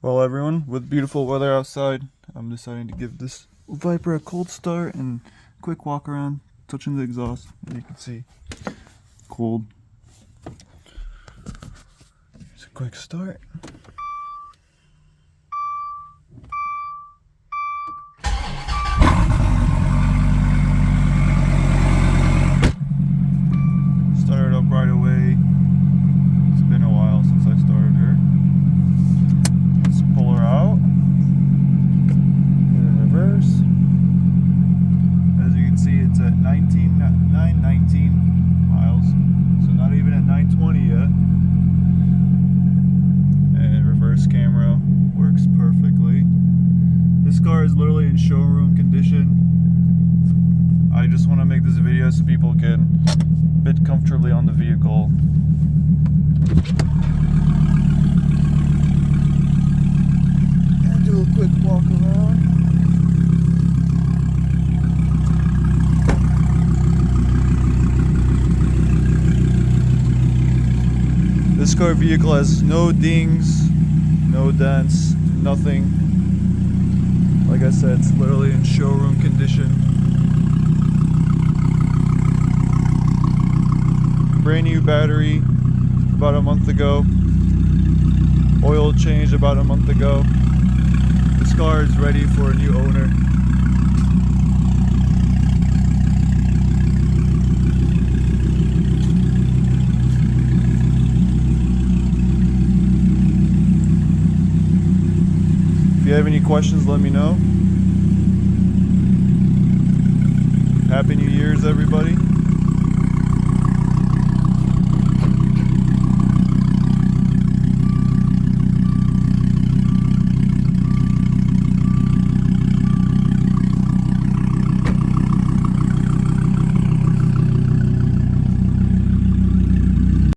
Well, everyone, with beautiful weather outside, I'm deciding to give this Viper a cold start and quick walk around, touching the exhaust. As you can see, cold. Here's a quick start. Started up right away. It's been a while since I started her. Let's pull her out. In reverse. As you can see, it's at 919 miles, so not even at 920 yet. And reverse camera works perfectly. This car is literally in showroom condition. I just want to make this video so people can fit comfortably on the vehicle. And do a quick walk around. This car vehicle has no dings, no dents, nothing. Like I said, it's literally in showroom condition. Brand new battery about a month ago. Oil changed about a month ago. This car is ready for a new owner. If you have any questions, let me know. Happy New Year's, everybody.